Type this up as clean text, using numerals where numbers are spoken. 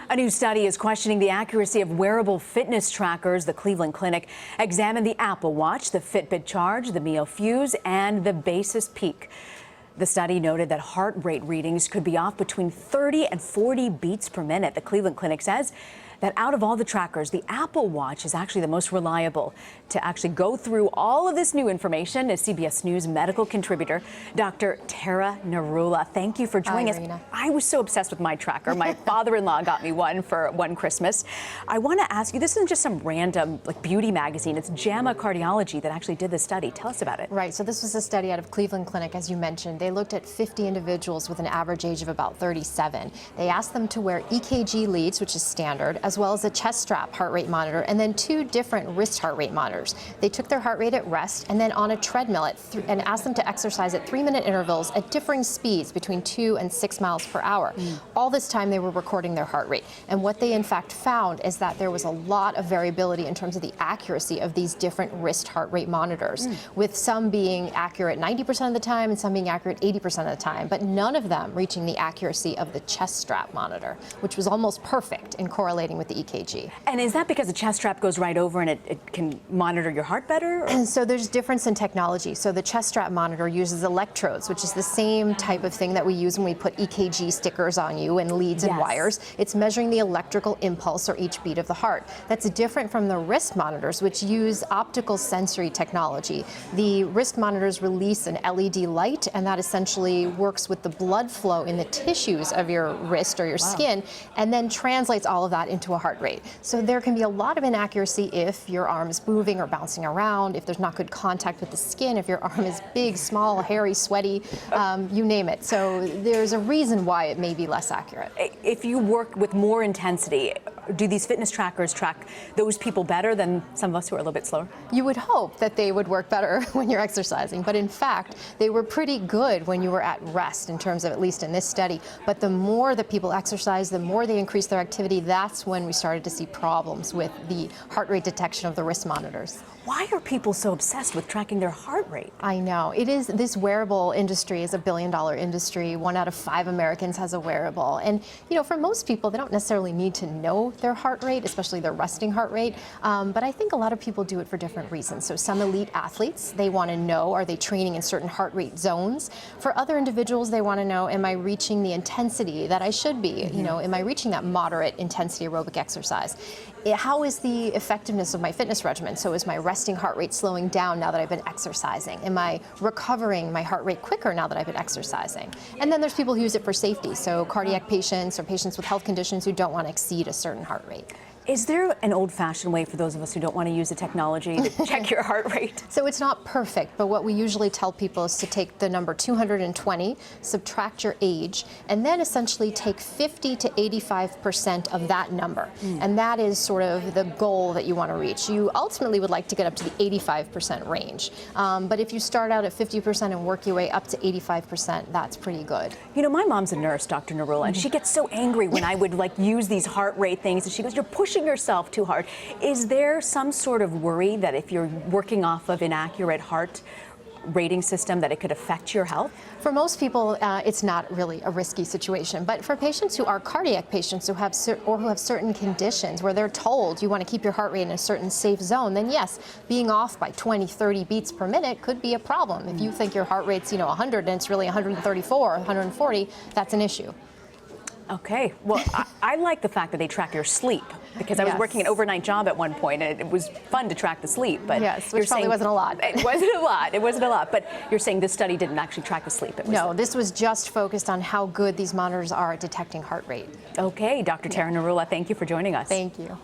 A new study is questioning the accuracy of wearable fitness trackers. The Cleveland Clinic examined the Apple Watch, the Fitbit Charge, the Mio Fuse, and the Basis Peak. The study noted that heart rate readings could be off between 30 and 40 beats per minute. The Cleveland Clinic says that out of all the trackers, the Apple Watch is actually the most reliable. To actually go through all of this new information is CBS News medical contributor, Dr. Tara Narula. Thank you for joining us. Irina. I was so obsessed with my tracker. My father-in-law got me one for one Christmas. I want to ask you, this isn't just some random beauty magazine. It's JAMA Cardiology that actually did this study. Tell us about it. Right, so this was a study out of Cleveland Clinic, as you mentioned. They looked at 50 individuals with an average age of about 37. They asked them to wear EKG leads, which is standard, as well as a chest strap heart rate monitor, and then 2 different wrist heart rate monitors. They took their heart rate at rest and then on a treadmill and asked them to exercise at 3-minute intervals at differing speeds between 2 and 6 miles per hour. All this time they were recording their heart rate. And what they in fact found is that there was a lot of variability in terms of the accuracy of these different wrist heart rate monitors, with some being accurate 90% of the time and some being accurate 80% of the time, but none of them reaching the accuracy of the chest strap monitor, which was almost perfect in correlating with the EKG. And is that because the chest strap goes right over and it can monitor your heart better? And so there's difference in technology. So the chest strap monitor uses electrodes, which is the same type of thing that we use when we put EKG stickers on you and leads and wires. It's measuring the electrical impulse or each beat of the heart. That's different from the wrist monitors, which use optical sensory technology. The wrist monitors release an LED light, and that essentially works with the blood flow in the tissues of your wrist or your skin, and then translates all of that into a heart rate. So there can be a lot of inaccuracy if your arm is moving or bouncing around, if there's not good contact with the skin, if your arm is big, small, hairy, sweaty, you name it. So there's a reason why it may be less accurate. If you work with more intensity, do these fitness trackers track those people better than some of us who are a little bit slower? You would hope that they would work better when you're exercising, but in fact, they were pretty good when you were at rest in terms of, at least in this study. But the more that people exercise, the more they increase their activity, that's when we started to see problems with the heart rate detection of the wrist monitors. Why are people so obsessed with tracking their heart rate? I know. It is, this wearable industry is a billion-dollar industry. 1 out of 5 Americans has a wearable. And, you know, for most people, they don't necessarily need to know their heart rate, especially their resting heart rate. But I think a lot of people do it for different reasons. So some elite athletes, they want to know, are they training in certain heart rate zones? For other individuals, they want to know, am I reaching the intensity that I should be? You know, am I reaching that moderate intensity aerobic exercise? How is the effectiveness of my fitness regimen? So is my resting heart rate slowing down now that I've been exercising? Am I recovering my heart rate quicker now that I've been exercising? And then there's people who use it for safety, so cardiac patients or patients with health conditions who don't want to exceed a certain heart rate. Is there an old-fashioned way for those of us who don't want to use the technology to check your heart rate? So it's not perfect, but what we usually tell people is to take the number 220, subtract your age, and then essentially take 50 to 85% of that number. And that is sort of the goal that you want to reach. You ultimately would like to get up to the 85% range. But if you start out at 50% and work your way up to 85%, that's pretty good. You know, my mom's a nurse, Dr. Narula, and she gets so angry when I would use these heart rate things, and she goes, "You're pushing yourself too hard." Is there some sort of worry that if you're working off of inaccurate heart rating system that it could affect your health? For most people, it's not really a risky situation. But for patients who are cardiac patients who have certain conditions where they're told you want to keep your heart rate in a certain safe zone, then yes, being off by 20, 30 beats per minute could be a problem. If you think your heart rate's 100 and it's really 134, 140, that's an issue. Okay, well, I like the fact that they track your sleep, because I was working an overnight job at one point, and it was fun to track the sleep. But yes, which probably wasn't a lot. It wasn't a lot. It wasn't a lot. But you're saying this study didn't actually track the sleep. No, this was just focused on how good these monitors are at detecting heart rate. Okay, Dr. Tara Narula, thank you for joining us. Thank you.